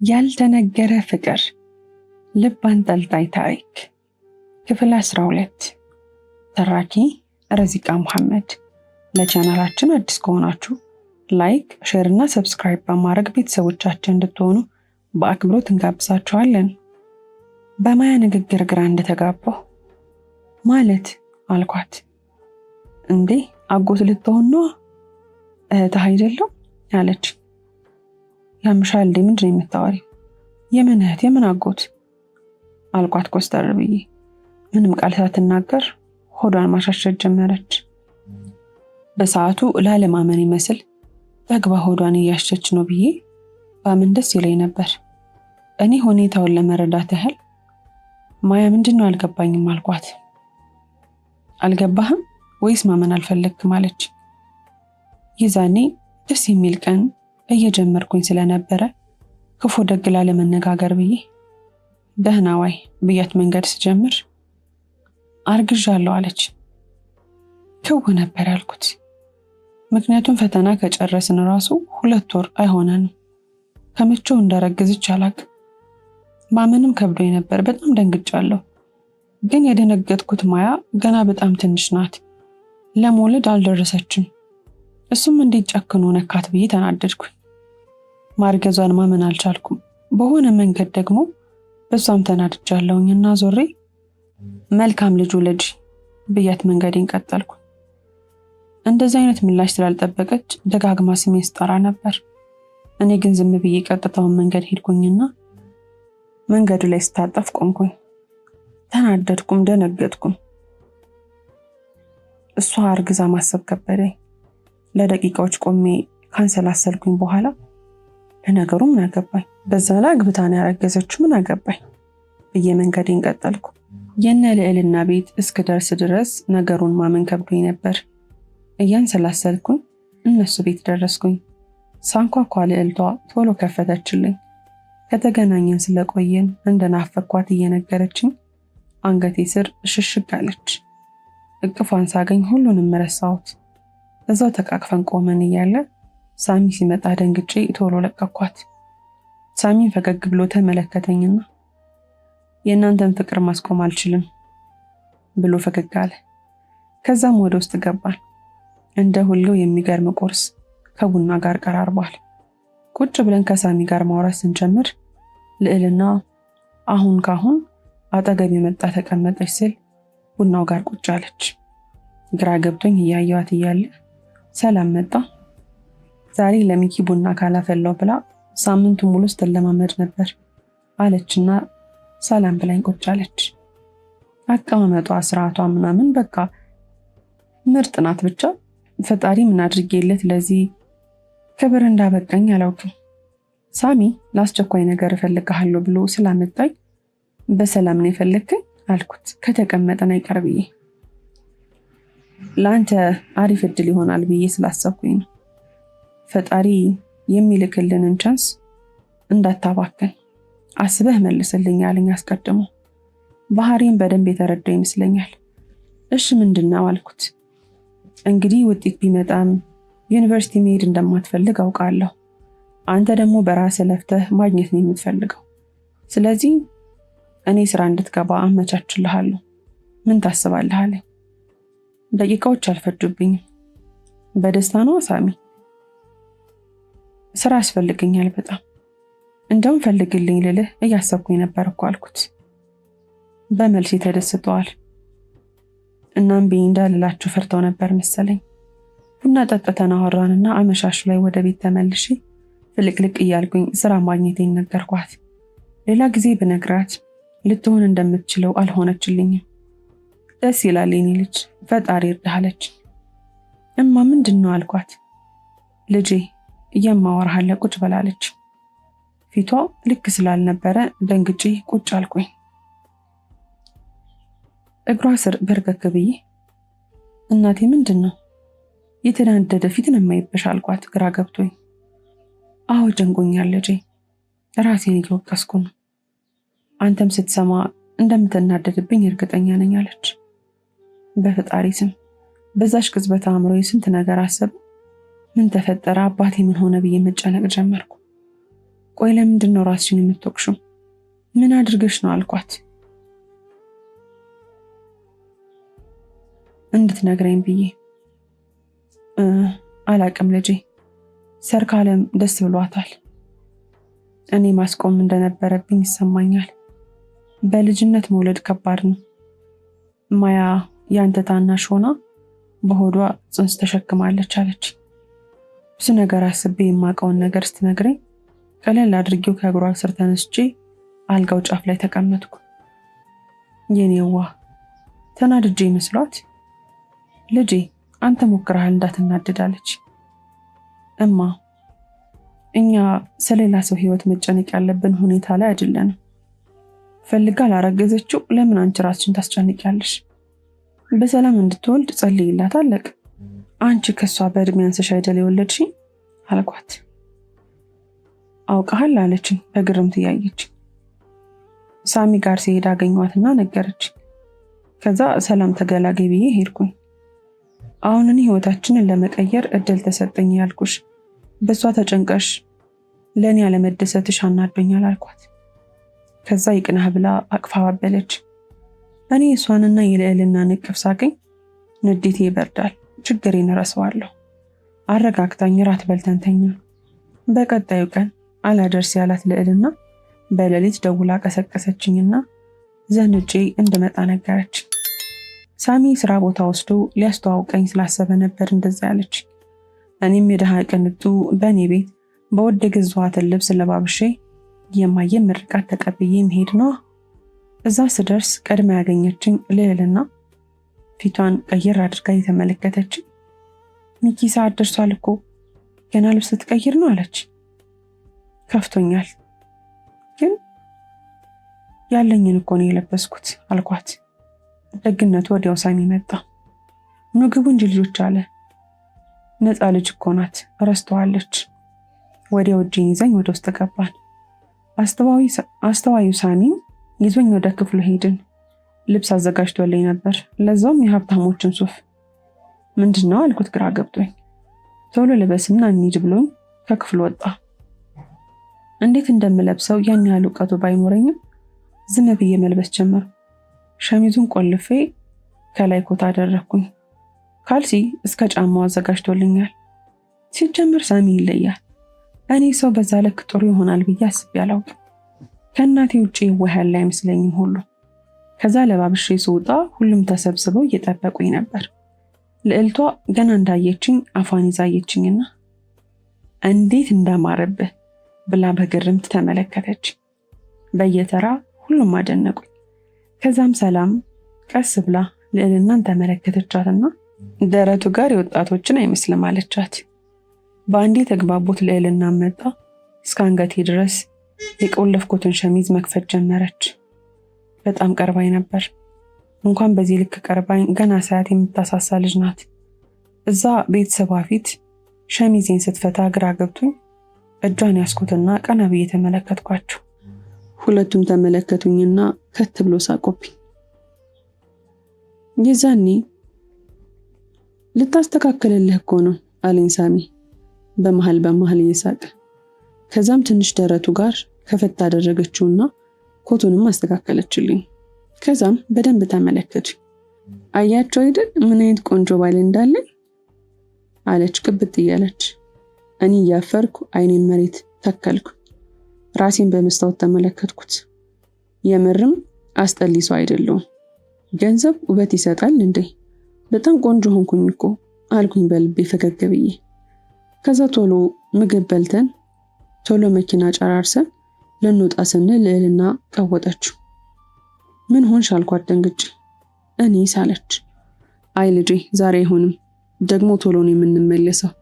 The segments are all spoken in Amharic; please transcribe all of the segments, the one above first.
ያልተነገረ ፍቅር ልብ አንጠልጣይ ታሪክ ክፍል 12 ተራኪ ረዚቃ መሐመድ። ለቻናላችን አዲስ ከሆናችሁ ላይክ፣ ሼር እና ሰብስክራይብ በማድረግ ቤተሰቦቻችን እንድትሆኑ በአክብሮት እንጋብዛችኋለን። በማያ ንግግር ግራ እንደተጋባሁ ማለት አልኳት። እንዴ አጎት ልትሆን ነው? እህትህ አይደለም አለች። ያምሻል እንዴ? ምንድን ነው የምታወሪው? የምን እህት የምን አጎት አልኳት ኮስተር ብዬ። ምንም ቃል ሳትናገር ሆዷን ማሻሸት ጀመረች። በሰዓቱ ላለማመን ይመስል ጠግባ ሆዷን እያሸች ነው ብዬ ባምን ደስ ይለኝ ነበር። እኔ ሁኔታውን ለመረዳት ያህል ማያ ምንድን ነው አልገባኝም አልኳት። አልገባህም ወይስ ማመን አልፈለግክም አለች። ይዛኔ ደስ የሚል ቀን እየጀመርኩኝ ስለነበረ ክፉ ደግ ላለመነጋገር ብዬ ደህና ዋይ ብያት መንገድ ስጀምር አርግዣለሁ አለች። ክው ነበር ያልኩት። ምክንያቱም ፈተና ከጨረስን ራሱ 2 ወር አይሆነንም። ከመቼው እንዳረግዝች አላቅም። ማመንም ከብዶኝ ነበር። በጣም ደንግጫለሁ። ግን የደነገጥኩት ማያ ገና በጣም ትንሽ ናት፣ ለመውለድ አልደረሰችም። እሱም እንዴት ጨክኖ ነካት ብዬ ተናደድኩኝ። ማርገዟን ማመን አልቻልኩም። በሆነ መንገድ ደግሞ በሷም ተናድጃለሁኝና ዞሬ መልካም ልጁ ልጅ ብያት መንገዴን ቀጠልኩ። እንደዚህ አይነት ምላሽ ስላልጠበቀች ደጋግማ ስሜን ስጠራ ነበር። እኔ ግን ዝም ብዬ ቀጥታውን መንገድ ሄድኩኝና መንገዱ ላይ ስታጠፍ ቆምኩኝ። ተናደድኩም፣ ደነገጥኩም። እሷ አርግዛ ማሰብ ከበደኝ። ለደቂቃዎች ቆሜ ካንሰላሰልኩኝ በኋላ ለነገሩ ምን አገባኝ፣ በዛ ላይ አግብታ ነው ያረገዘችው፣ ምን አገባኝ ብዬ መንገዴን ቀጠልኩ። የነ ልዕልና ቤት እስክደርስ ድረስ ነገሩን ማመን ከብዶኝ ነበር። እያንሰላሰልኩኝ እነሱ ቤት ደረስኩኝ። ሳንኳኳ ልዕልቷ ቶሎ ከፈተችልኝ። ከተገናኘን ስለቆየን እንደናፈኳት እየነገረችኝ አንገቴ ስር ሽሽግ አለች። እቅፏን ሳገኝ ሁሉንም ረሳሁት። እዛው ተቃቅፈን ቆመን እያለ ሳሚ ሲመጣ ደንግጬ ቶሎ ለቀኳት። ሳሚን ፈገግ ብሎ ተመለከተኝና የእናንተን ፍቅር ማስቆም አልችልም ብሎ ፈገግ አለ። ከዛም ወደ ውስጥ ገባን። እንደ ሁሌው የሚገርም ቁርስ ከቡና ጋር ቀራርቧል። ቁጭ ብለን ከሳሚ ጋር ማውራት ስንጀምር ልዕልና አሁን ካሁን አጠገብ የመጣ ተቀመጠች ስል ቡናው ጋር ቁጭ አለች። ግራ ገብቶኝ እያየዋት እያለ ሰላም መጣ። ዛሬ ለሚኪ ቡና ካላፈላው ብላ ሳምንቱን ሙሉ ስትለማመድ ነበር አለችና ሰላም ብላኝ ቁጭ አለች። አቀማመጧ፣ ስርዓቷ ምናምን በቃ ምርጥ ናት። ብቻ ፈጣሪ ምን አድርጌለት ለዚህ ክብር እንዳበቃኝ አላውቅም። ሳሚ ለአስቸኳይ ነገር እፈልግሃለሁ ብሎ ስላመጣኝ በሰላም ነው የፈለግከኝ አልኩት ከተቀመጠን አይቀር ብዬ። ለአንተ አሪፍ እድል ይሆናል ብዬ ስላሰብኩኝ ነው። ፈጣሪ የሚልክልንን ቻንስ እንዳታባክን አስበህ መልስልኝ አለኝ አስቀድሞ። ባህሪን በደንብ የተረዳው ይመስለኛል። እሺ ምንድነው አልኩት። እንግዲህ ውጤት ቢመጣም ዩኒቨርሲቲ መሄድ እንደማትፈልግ አውቃለሁ። አንተ ደግሞ በራስህ ለፍተህ ማግኘት ነው የምትፈልገው። ስለዚህ እኔ ስራ እንድትገባ አመቻችልሃለሁ። ምን ታስባለህ አለኝ። ደቂቃዎች አልፈጁብኝም። በደስታ ነው ሳሚ። ስራ ያስፈልገኛል በጣም። እንደውም ፈልግልኝ ልልህ እያሰብኩኝ ነበር እኮ አልኩት። በመልሴ ተደስተዋል። እናም ቤ እንዳልላችሁ ፈርተው ነበር መሰለኝ። ቡና ጠጥተን አወራንና አመሻሹ ላይ ወደ ቤት ተመልሼ ፍልቅልቅ እያልኩኝ ስራ ማግኘቴን ነገርኳት። ሌላ ጊዜ ብነግራት ልትሆን እንደምትችለው አልሆነችልኝም። ደስ ይላል የኔ ልጅ፣ ፈጣሪ ይርዳህ አለች። እማ ምንድን ነው አልኳት። ልጄ የማወራህ አለ ቁጭ በላለች። ፊቷ ልክ ስላልነበረ ደንግጬ ቁጭ አልኩኝ። እግሯ ስር በርከክ ብዬ እናቴ ምንድን ነው የተናደደ ፊት ነው የማይብሽ አልኳት ግራ ገብቶኝ። አዎ ጨንቆኛል ልጄ፣ ራሴን እየወቀስኩ ነው። አንተም ስትሰማ እንደምትናደድብኝ እርግጠኛ ነኝ አለች። በፈጣሪ ስም በዛሽ ቅጽበት አእምሮዬ ስንት ነገር አሰብ። ምን ተፈጠረ፣ አባቴ ምን ሆነ ብዬ መጨነቅ ጀመርኩ። ቆይ ለምንድን ነው ራስሽን የምትወቅሽው? ምን አድርገሽ ነው አልኳት። እንድትነግረኝ ብዬ። አላቅም ልጄ፣ ሰርካለም ደስ ብሏታል። እኔ ማስቆም እንደነበረብኝ ይሰማኛል። በልጅነት መውለድ ከባድ ነው። ማያ ያንተ ታናሽ ሆና በሆዷ ጽንስ ተሸክማለች አለች። ብዙ ነገር አስቤ የማውቀውን ነገር ስትነግረኝ ቀለል አድርጌው ከእግሯ ስር ተነስቼ አልጋው ጫፍ ላይ ተቀመጥኩ። የኔዋ ተናድጄ መስሏት ልጄ አንተ ሞክረሃል እንዳትናደዳለች። እማ እኛ ስለሌላ ሰው ህይወት መጨነቅ ያለብን ሁኔታ ላይ አይደለንም። ፈልጋ ላረገዘችው ለምን አንቺ ራስሽን ታስጨንቂያለሽ? በሰላም እንድትወልድ ጸልይላት አለቅ። አንቺ ከሷ በእድሜ አንስሽ አይደል የወለድሽኝ አልኳት። አውቀሃል አለችኝ በግርምት እያየች። ሳሚ ጋር ሲሄድ አገኘኋትና ነገረች። ከዛ ሰላም ተገላገይ ብዬ ሄድኩኝ። አሁን እኔ ህይወታችንን ለመቀየር እድል ተሰጠኝ ያልኩሽ በሷ ተጨንቀሽ ለኔ ያለመደሰትሽ አናዶኛል አልኳት። ከዛ ይቅናህ ብላ አቅፋ ባበለች። እኔ እሷንና የልዕልና ንቅፍ ሳገኝ ንዴቴ ይበርዳል፣ ችግሬን እረሳዋለሁ። አረጋግታኝ ራት በልተን ተኛን። በቀጣዩ ቀን አላደርስ ያላት ልዕልና በሌሊት ደውላ ቀሰቀሰችኝና ዘንጬ እንድመጣ ነገረች። ሳሚ ስራ ቦታ ወስዶ ሊያስተዋውቀኝ ስላሰበ ነበር እንደዛ ያለች። እኔም የደሃ ቅንጡ በእኔ ቤት በወድ የገዛኋትን ልብስ ለባብሼ የማየም ምርቃት ተቀብዬ መሄድ ነው። እዛ ስደርስ ቀድማ ያገኘችኝ ልዕልና ፊቷን ቀይር አድርጋ የተመለከተች። ሚኪ ሰዓት ደርሷል እኮ ገና ልብስ ትቀይር ነው አለች። ከፍቶኛል ግን ያለኝን እኮ ነው የለበስኩት አልኳት። ደግነቱ ወዲያው ሳሚ መጣ። ምግቡ እንጂ ልጆች አለ። ነፃ ልጅ እኮ ናት ረስተዋለች። ወዲያው እጄን ይዘኝ ወደ ውስጥ ገባን። አስተዋዩ ሳሚም ይዞኝ ወደ ክፍሉ ሄድን። ልብስ አዘጋጅቶልኝ ነበር፣ ለዛውም የሀብታሞችን ሱፍ። ምንድነው አልኩት ግራ ገብቶኝ። ቶሎ ልበስና እንሂድ ብሎኝ ከክፍሉ ወጣ። እንዴት እንደምለብሰው ያን ያህል እውቀቱ ባይኖረኝም ዝም ብዬ መልበስ ጀመርኩ። ሸሚዙን ቆልፌ ከላይ ኮት አደረኩኝ። ካልሲ እስከ ጫማው አዘጋጅቶልኛል። ሲጀምር ሳሚ ይለያል። እኔ ሰው በዛ ልክ ጥሩ ይሆናል ብዬ አስቤ አላውቅም። ከእናቴ ውጪ ይወሃል አይመስለኝም ሁሉ። ከዛ ለባብሼ ስወጣ ሁሉም ተሰብስበው እየጠበቁኝ ነበር። ልዕልቷ ገና እንዳየችኝ አፏን ይዛየችኝና እንዴት እንዳማረብህ ብላ በግርምት ተመለከተች። በየተራ ሁሉም አደነቁኝ። ከዛም ሰላም ቀስ ብላ ልዕልናን ተመለከተቻትና ደረቱ ጋር የወጣቶችን አይመስልም አለቻት። በአንዴ ተግባቦት ልዕልና መጣ። እስከ አንገቴ ድረስ የቆለፍኩትን ሸሚዝ መክፈት ጀመረች። በጣም ቀርባኝ ነበር። እንኳን በዚህ ልክ ቀርባኝ ገና ሳያት የምታሳሳ ልጅ ናት። እዛ ቤተሰቧ ፊት ሸሚዜን ስትፈታ ግራ ገብቶኝ እጇን ያስኩትና ቀና ብዬ ተመለከትኳቸው። ሁለቱም ተመለከቱኝና ከት ብሎ ሳቁብኝ። የዛኔ ልታስተካክልልህ እኮ ነው አለኝ ሳሚ በመሃል እየሳቀ። ከዛም ትንሽ ደረቱ ጋር ከፈት አደረገችውና ኮቱንም አስተካከለችልኝ። ከዛም በደንብ ተመለከቱ። አያቸው አይደል ምን አይነት ቆንጆ ባል እንዳለኝ አለች ቅብጥ እያለች። እኔ እያፈርኩ አይኔን መሬት ተከልኩ። ራሴን በመስታወት ተመለከትኩት። የምርም አስጠሊ ሰው አይደለሁም። ገንዘብ ውበት ይሰጣል እንዴ? በጣም ቆንጆ ሆንኩኝ እኮ አልኩኝ በልቤ ፈገግ ብዬ። ከዛ ቶሎ ምግብ በልተን ቶሎ መኪና ጨራርሰን ልንወጣ ስንል ልዕልና ቀወጠችው። ምን ሆንሽ አልኳት ደንግጬ። እኔ ሳለች። አይ ልጄ ዛሬ አይሆንም ደግሞ ቶሎ ነው የምንመለሰው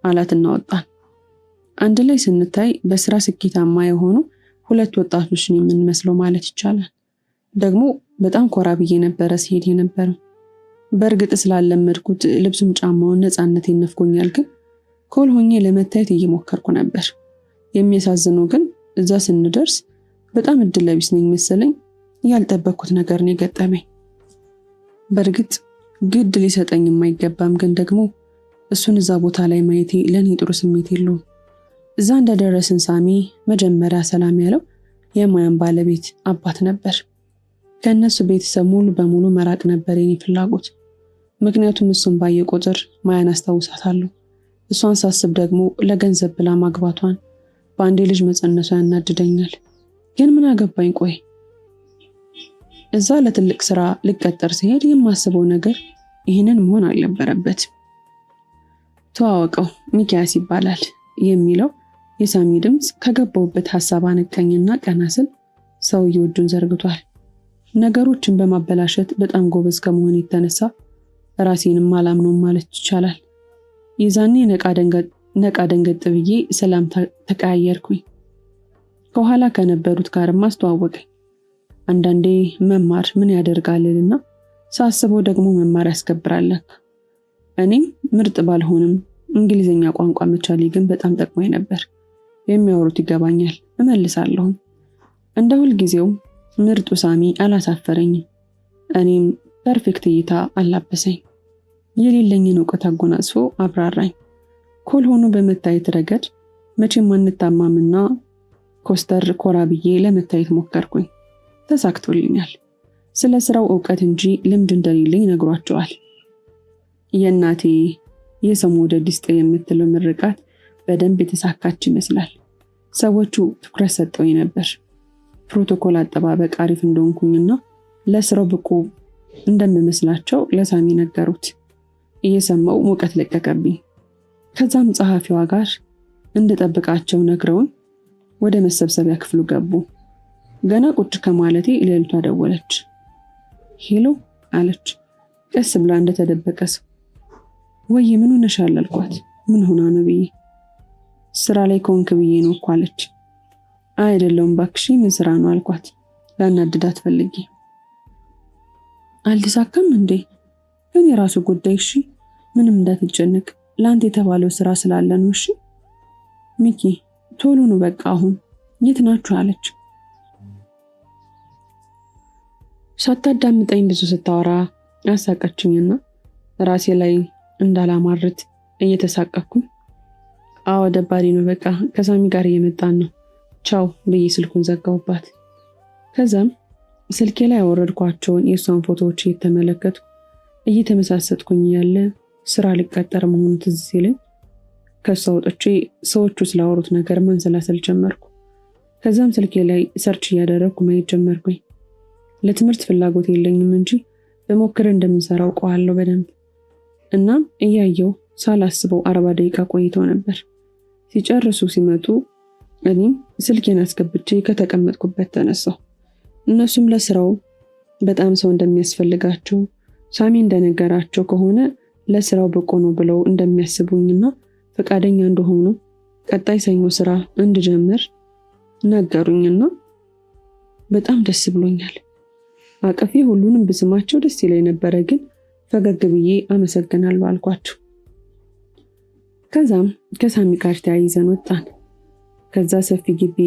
አላትና ወጣን። አንድ ላይ ስንታይ በስራ ስኬታማ የሆኑ ሁለት ወጣቶችን የምንመስለው ማለት ይቻላል። ደግሞ በጣም ኮራ ብዬ ነበረ ሲሄድ የነበረው። በእርግጥ ስላለመድኩት ልብሱም ጫማውን ነፃነቴን ነፍጎኛል፣ ግን ኮል ሆኜ ለመታየት እየሞከርኩ ነበር። የሚያሳዝነው ግን እዛ ስንደርስ በጣም እድል ቢስ ነኝ መሰለኝ። ያልጠበቅኩት ነገር ነው የገጠመኝ። በእርግጥ ግድ ሊሰጠኝ የማይገባም፣ ግን ደግሞ እሱን እዛ ቦታ ላይ ማየቴ ለኔ ጥሩ ስሜት የለውም። እዛ እንደደረስን ሳሚ መጀመሪያ ሰላም ያለው የማያን ባለቤት አባት ነበር። ከእነሱ ቤተሰብ ሙሉ በሙሉ መራቅ ነበር የኔ ፍላጎት። ምክንያቱም እሱን ባየ ቁጥር ማያን አስታውሳታለሁ። እሷን ሳስብ ደግሞ ለገንዘብ ብላ ማግባቷን፣ በአንዴ ልጅ መጸነሷ ያናድደኛል። ግን ምን አገባኝ? ቆይ እዛ ለትልቅ ስራ ልቀጠር ሲሄድ የማስበው ነገር ይህንን መሆን አልነበረበት። ተዋወቀው ሚኪያስ ይባላል የሚለው የሳሚ ድምፅ ከገባውበት ሐሳብ አነቀኝና ቀና ስል ሰውየው እጁን ዘርግቷል። ነገሮችን በማበላሸት በጣም ጎበዝ ከመሆን የተነሳ ራሴንም አላምነውም ማለት ይቻላል። የዛኔ ነቃ ደንገጥ ብዬ ሰላም ተቀያየርኩኝ። ከኋላ ከነበሩት ጋርም አስተዋወቀኝ። አንዳንዴ መማር ምን ያደርጋልና ሳስበው ደግሞ መማር ያስከብራል። እኔም ምርጥ ባልሆንም እንግሊዘኛ ቋንቋ መቻሌ ግን በጣም ጠቅሞኝ ነበር። የሚያወሩት ይገባኛል፣ እመልሳለሁ። እንደ ሁልጊዜው ምርጡ ሳሚ አላሳፈረኝም። እኔም ፐርፌክት እይታ አላበሰኝ። የሌለኝን እውቀት አጎናጽፎ አብራራኝ። ኮል ሆኖ በመታየት ረገድ መቼም አንታማምና ኮስተር ኮራ ብዬ ለመታየት ሞከርኩኝ። ተሳክቶልኛል። ስለ ስራው እውቀት እንጂ ልምድ እንደሌለኝ ነግሯቸዋል። የእናቴ የሰው መውደድ ይስጥ የምትለው ምርቃት በደንብ የተሳካች ይመስላል። ሰዎቹ ትኩረት ሰጠውኝ ነበር። ፕሮቶኮል አጠባበቅ አሪፍ እንደሆንኩኝና ለስራው ብቁ እንደምመስላቸው ለሳሚ ነገሩት። እየሰማው ሙቀት ለቀቀብኝ። ከዛም ጸሐፊዋ ጋር እንድጠብቃቸው ነግረውን ወደ መሰብሰቢያ ክፍሉ ገቡ። ገና ቁጭ ከማለቴ ልዕልቷ ደወለች። ሄሎ አለች ቀስ ብላ እንደተደበቀ ሰው። ወይ ምን ሆነሻል አልኳት። ምን ሆና ነው ብዬ። ስራ ላይ ከሆንክ ብዬ ነው እኮ አለች። አይደለም ባክሽ ምን ስራ ነው አልኳት። ላናድዳት ፈልጌ። አልተሳካም እንዴ? ግን የራሱ ጉዳይ እሺ፣ ምንም እንዳትጨነቅ። ላንተ የተባለው ስራ ስላለ ነው እሺ። ሚኪ ቶሎ ነው በቃ አሁን የት ናችሁ አለች። ሳታዳምጠኝ ብዙ ስታወራ አሳቀችኝና ራሴ ላይ እንዳላማርት እየተሳቀኩኝ አዎ ደባሪ ነው በቃ ከሳሚ ጋር እየመጣን ነው ቻው ብዬ ስልኩን ዘጋውባት። ከዛም ስልኬ ላይ ያወረድኳቸውን የሷን ፎቶዎች እየተመለከቱ እየተመሳሰጥኩኝ ያለ ስራ ልቀጠር መሆኑ ትዝ ሲለኝ ከሷ ወጥቼ ሰዎቹ ስላወሩት ነገር ማንሰላሰል ጀመርኩ። ከዛም ስልኬ ላይ ሰርች እያደረግኩ ማየት ጀመርኩኝ። ለትምህርት ፍላጎት የለኝም እንጂ በሞክር እንደምሰራው አውቀዋለሁ በደንብ። እናም እያየው ሳላስበው 40 ደቂቃ ቆይተው ነበር። ሲጨርሱ ሲመጡ እኔም ስልኬን አስገብቼ ከተቀመጥኩበት ተነሳሁ። እነሱም ለስራው በጣም ሰው እንደሚያስፈልጋቸው ሳሚ እንደነገራቸው ከሆነ ለስራው ብቁ ነው ብለው እንደሚያስቡኝና ፈቃደኛ እንደሆኑ ቀጣይ ሰኞ ስራ እንድጀምር ነገሩኝና በጣም ደስ ብሎኛል። አቀፌ ሁሉንም ብስማቸው ደስ ይለኝ ነበረ፣ ግን ፈገግ ብዬ አመሰግናለሁ አልኳቸው። ከዛም ከሳሚ ጋር ተያይዘን ወጣን። ከዛ ሰፊ ግቢ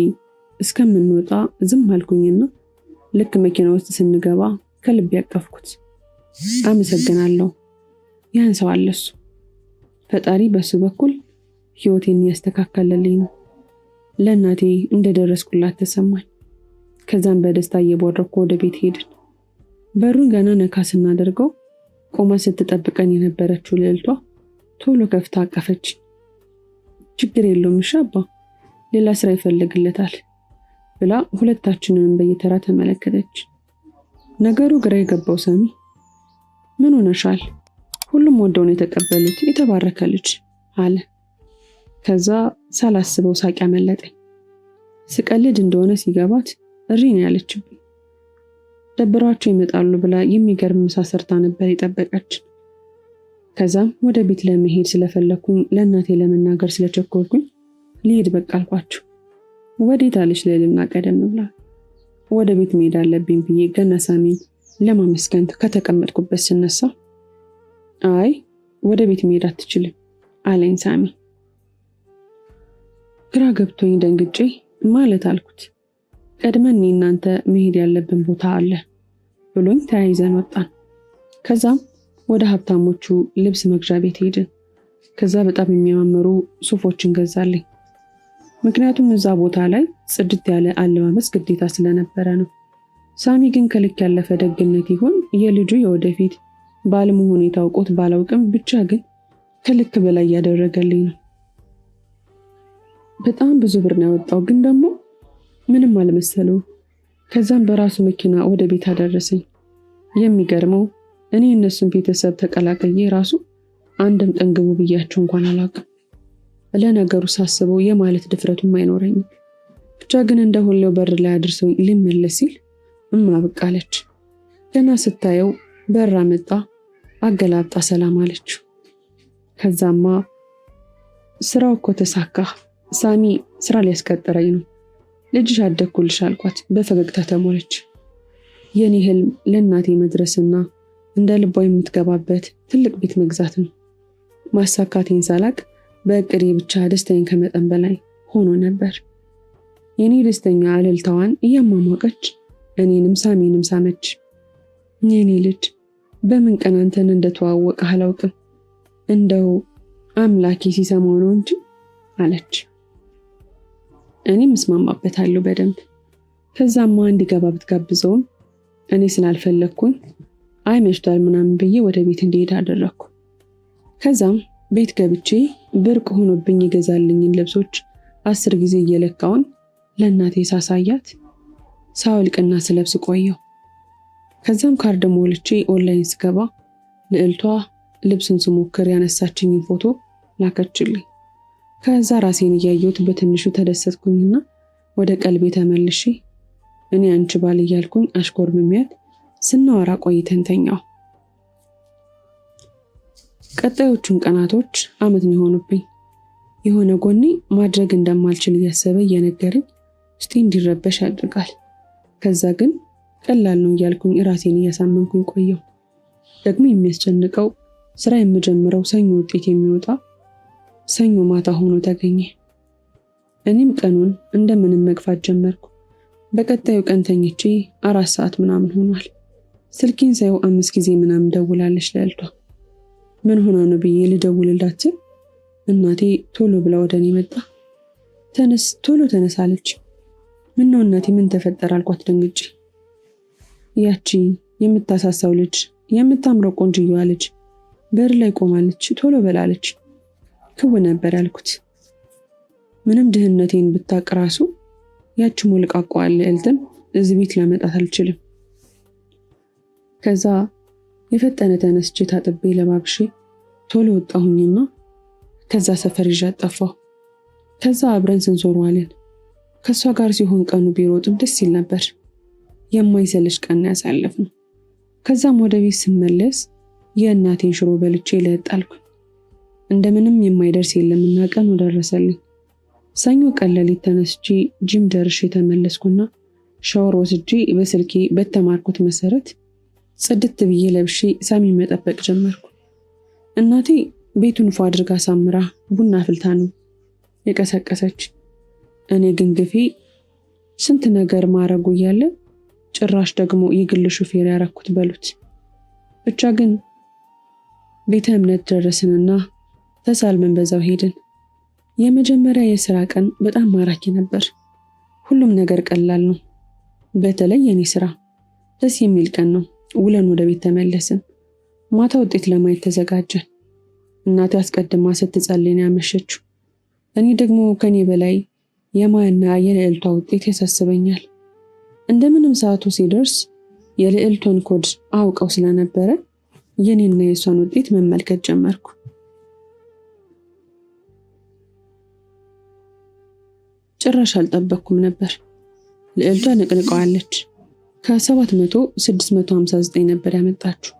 እስከምንወጣ ዝም አልኩኝና ልክ መኪና ውስጥ ስንገባ ከልብ ያቀፍኩት። አመሰግናለሁ ያን ሰው አለሱ ፈጣሪ በሱ በኩል ህይወቴን ያስተካከለልኝ ነው። ለእናቴ እንደደረስኩላት ተሰማኝ። ከዛም በደስታ እየቦረኩ ወደ ቤት ሄድን። በሩን ገና ነካ ስናደርገው ቆማ ስትጠብቀን የነበረችው ልዕልቷ ቶሎ ከፍታ አቀፈች። ችግር የለውም እሺ አባ ሌላ ስራ ይፈልግለታል ብላ ሁለታችንንም በየተራ ተመለከተች። ነገሩ ግራ የገባው ሳሚ ምን ሆነሻል? ሁሉም ወደውን የተቀበሉት የተባረከ ልጅ አለ። ከዛ ሳላስበው ሳቅ ያመለጠኝ። ስቀልድ እንደሆነ ሲገባት እሪ ነው ያለችብኝ። ደብሯቸው ይመጣሉ ብላ የሚገርም ምሳ ሰርታ ነበር የጠበቀችን። ከዛም ወደ ቤት ለመሄድ ስለፈለኩኝ ለእናቴ ለመናገር ስለቸኮልኩኝ ልሄድ በቃ አልኳቸው። ወዴት አለች ልዕልና ቀደም ብላ። ወደ ቤት መሄድ አለብኝ ብዬ ገና ሳሚን ለማመስገን ከተቀመጥኩበት ስነሳ አይ ወደ ቤት መሄድ አትችልም አለኝ ሳሚ። ግራ ገብቶኝ ደንግጬ ማለት አልኩት። ቀድመን እናንተ መሄድ ያለብን ቦታ አለ ብሎኝ ተያይዘን ወጣን። ከዛም ወደ ሀብታሞቹ ልብስ መግዣ ቤት ሄድን። ከዛ በጣም የሚያማምሩ ሱፎችን ገዛልኝ። ምክንያቱም እዛ ቦታ ላይ ጽድት ያለ አለባበስ ግዴታ ስለነበረ ነው። ሳሚ ግን ከልክ ያለፈ ደግነት ይሆን የልጁ የወደፊት ባል መሆኑ የታውቆት ባላውቅም ብቻ ግን ከልክ በላይ ያደረገልኝ ነው። በጣም ብዙ ብር ነው ያወጣው፣ ግን ደግሞ ምንም አልመሰለው። ከዛም በራሱ መኪና ወደ ቤት አደረሰኝ። የሚገርመው እኔ እነሱን ቤተሰብ ተቀላቀየ ራሱ አንድም ጠንግቡ ብያቸው እንኳን አላውቅም። ለነገሩ ሳስበው የማለት ድፍረቱም አይኖረኝም። ብቻ ግን እንደ ሁሌው በር ላይ አድርሰው ሊመለስ ሲል ብቅ አለች። ገና ስታየው በር መጣ፣ አገላብጣ ሰላም አለች። ከዛማ ስራው እኮ ተሳካ፣ ሳሚ ስራ ሊያስቀጥረኝ ነው፣ ልጅሽ አደግኩልሽ አልኳት በፈገግታ ተሞለች። የኔ ህልም ለእናቴ መድረስና እንደ ልቧ የምትገባበት ትልቅ ቤት መግዛት ነው። ማሳካቴን ሳላቅ በእቅዴ ብቻ ደስታዬን ከመጠን በላይ ሆኖ ነበር። የኔ ደስተኛ እልልታዋን እያሟሟቀች እኔንም ሳሚንም ሳመች። የኔ ልጅ በምን ቀን አንተን እንደተዋወቀ አላውቅም፣ እንደው አምላኬ ሲሰማው ነው እንጂ አለች። እኔም እስማማበታለሁ በደንብ። ከዛማ እንዲገባ ብትጋብዘውም እኔ ስላልፈለግኩኝ አይ መሽቷል ምናምን ብዬ ወደ ቤት እንዲሄድ አደረግኩ። ከዛም ቤት ገብቼ ብርቅ ሆኖብኝ ይገዛልኝን ልብሶች 10 ጊዜ እየለካውን ለእናቴ ሳሳያት ሳውልቅና ስለብስ ቆየው። ከዛም ካርድ ሞልቼ ኦንላይን ስገባ ልዕልቷ ልብስን ስሞክር ያነሳችኝን ፎቶ ላከችልኝ። ከዛ ራሴን እያየሁት በትንሹ ተደሰትኩኝና ወደ ቀልቤ ተመልሼ እኔ አንቺ ባል እያልኩኝ አሽኮርምሚያት ስናወራ ቆይተን ተኛው። ቀጣዮቹን ቀናቶች አመት ነው የሆኑብኝ። የሆነ ጎኔ ማድረግ እንደማልችል እያሰበ እየነገረኝ ውስጤ እንዲረበሽ ያድርጋል። ከዛ ግን ቀላል ነው እያልኩኝ ራሴን እያሳመንኩኝ ቆየው። ደግሞ የሚያስጨንቀው ስራ የምጀምረው ሰኞ ውጤት የሚወጣ ሰኞ ማታ ሆኖ ተገኘ። እኔም ቀኑን እንደምንም መግፋት ጀመርኩ። በቀጣዩ ቀን ተኝቼ 4 ሰዓት ምናምን ሆኗል። ስልኬን ሳየው 5 ጊዜ ምናምን ደውላለች ልዕልቷ። ምን ሆና ነው ብዬ ልደውልላት ስል እናቴ ቶሎ ብላ ወደ እኔ መጣ። ተነስ ቶሎ ተነሳለች። ምን ነው እናቴ ምን ተፈጠረ አልኳት ደንግጬ። ያቺ የምታሳሳው ልጅ የምታምረው ቆንጅየዋ ልጅ በር ላይ ቆማለች፣ ቶሎ በላለች። ክው ነበር ያልኩት። ምንም ድህነቴን ብታቅ ራሱ ያቺ ሞልቃቋ ልዕልትን እዚህ ቤት ላመጣት አልችልም። ከዛ የፈጠነ ተነስቼ ታጥቤ ለባብሼ ቶሎ ወጣሁኝና ከዛ ሰፈር ይዣት ጠፋሁ። ከዛ አብረን ስንዞር ዋልን። ከሷ ጋር ሲሆን ቀኑ ቢሮጥም ደስ ይል ነበር። የማይሰልሽ ቀን ያሳለፍነው። ከዛም ወደ ቤት ስመለስ የእናቴን ሽሮ በልቼ ለጣልኩኝ። እንደምንም የማይደርስ የለምና ቀኑ ደረሰልኝ። ሰኞ ቀን ሌሊት ተነስቼ ጂም ደርሼ ተመለስኩና ሻወር ወስጄ በስልኬ በተማርኩት መሰረት ጽድት ብዬ ለብሼ ሳሚ መጠበቅ ጀመርኩ። እናቴ ቤቱን ፏ አድርጋ ሳምራ ቡና ፍልታ ነው የቀሰቀሰች። እኔ ግን ግፌ ስንት ነገር ማረጉ እያለ ጭራሽ ደግሞ የግል ሹፌር ያረኩት በሉት። ብቻ ግን ቤተ እምነት ደረስንና ተሳልመን በዛው ሄድን። የመጀመሪያ የሥራ ቀን በጣም ማራኪ ነበር። ሁሉም ነገር ቀላል ነው። በተለይ የኔ ስራ ደስ የሚል ቀን ነው። ውለን ወደ ቤት ተመለስን። ማታ ውጤት ለማየት ተዘጋጀን። እናቴ አስቀድማ ስትጸልይ ነው ያመሸችው። እኔ ደግሞ ከኔ በላይ የማያና የልዕልቷ ውጤት ያሳስበኛል። እንደምንም ሰዓቱ ሲደርስ የልዕልቷን ኮድ አውቀው ስለነበረ የኔና የሷን ውጤት መመልከት ጀመርኩ። ጭራሽ አልጠበቅኩም ነበር። ልዕልቷ ነቅንቀዋለች። ከ700 659 ነበር ያመጣችው።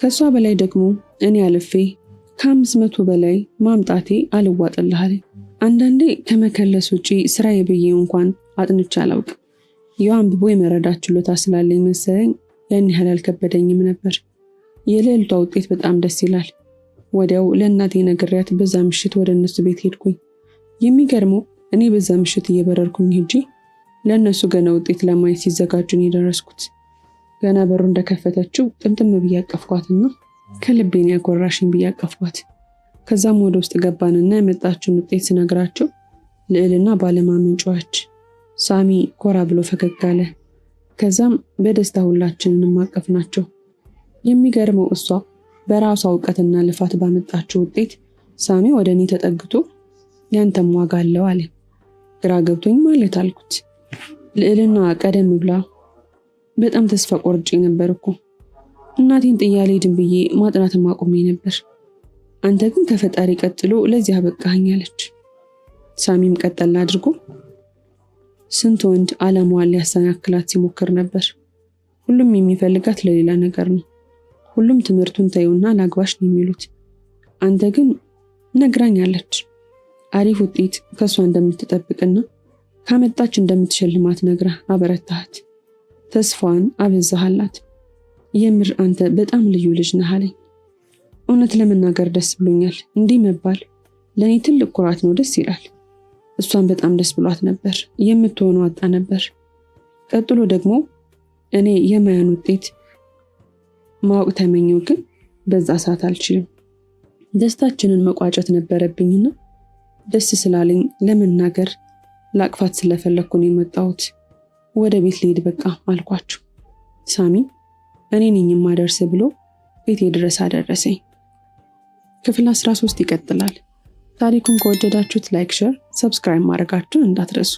ከሷ በላይ ደግሞ እኔ አልፌ ከ500 በላይ ማምጣቴ አልዋጥልሃል። አንዳንዴ ከመከለስ ውጪ ስራዬ ብዬ እንኳን አጥንቼ አላውቅም። የአንብቦ የመረዳት ችሎታ ስላለኝ መሰለኝ ያን ያህል አልከበደኝም ነበር። የልዕልቷ ውጤት በጣም ደስ ይላል። ወዲያው ለእናቴ ነግሬያት በዛ ምሽት ወደ እነሱ ቤት ሄድኩኝ። የሚገርመው እኔ በዛ ምሽት እየበረርኩኝ ሄጄ ለእነሱ ገና ውጤት ለማየት ሲዘጋጁን የደረስኩት። ገና በሩ እንደከፈተችው ጥምጥም ብዬ አቀፍኳትና ከልቤን ያኮራሽኝ ብዬ አቀፍኳት። ከዛም ወደ ውስጥ ገባንና የመጣችውን ውጤት ስነግራቸው ልዕልና ባለማመን ጮኸች። ሳሚ ኮራ ብሎ ፈገግ አለ። ከዛም በደስታ ሁላችንንም አቀፍናቸው። የሚገርመው እሷ በራሷ እውቀትና ልፋት ባመጣችው ውጤት ሳሚ ወደ እኔ ተጠግቶ ያንተም ዋጋ አለው አለ። ግራ ገብቶኝ ማለት አልኩት። ልዕልና ቀደም ብላ በጣም ተስፋ ቆርጬ ነበር እኮ እናቴን ጥዬ አልሄድም ብዬ ማጥናትም አቁሜ ነበር። አንተ ግን ከፈጣሪ ቀጥሎ ለዚህ አበቃኸኝ አለች። ሳሚም ቀጠል አድርጎ ስንት ወንድ ዓላማዋን ሊያሰናክላት ሲሞክር ነበር። ሁሉም የሚፈልጋት ለሌላ ነገር ነው። ሁሉም ትምህርቱን ተይውና ላግባሽ ነው የሚሉት። አንተ ግን ነግራኛለች። አሪፍ ውጤት ከሷ እንደምትጠብቅና ካመጣች እንደምትሸልማት ነግራ አበረታሃት። ተስፋዋን አበዛሃላት። የምር አንተ በጣም ልዩ ልጅ ነህ አለኝ። እውነት ለመናገር ደስ ብሎኛል። እንዲህ መባል ለእኔ ትልቅ ኩራት ነው። ደስ ይላል። እሷን በጣም ደስ ብሏት ነበር። የምትሆነው አጣ ነበር። ቀጥሎ ደግሞ እኔ የማያን ውጤት ማወቅ ተመኘው፣ ግን በዛ ሰዓት አልችልም። ደስታችንን መቋጨት ነበረብኝና ደስ ስላለኝ ለመናገር ላቅፋት ስለፈለኩ ነው የመጣሁት። ወደ ቤት ልሄድ በቃ አልኳቸው። ሳሚ እኔ ነኝ የማደርስ ብሎ ቤቴ ድረስ አደረሰኝ። ክፍል 13 ይቀጥላል። ታሪኩን ከወደዳችሁት ላይክ፣ ሼር፣ ሰብስክራይብ ማድረጋችሁን እንዳትረሱ።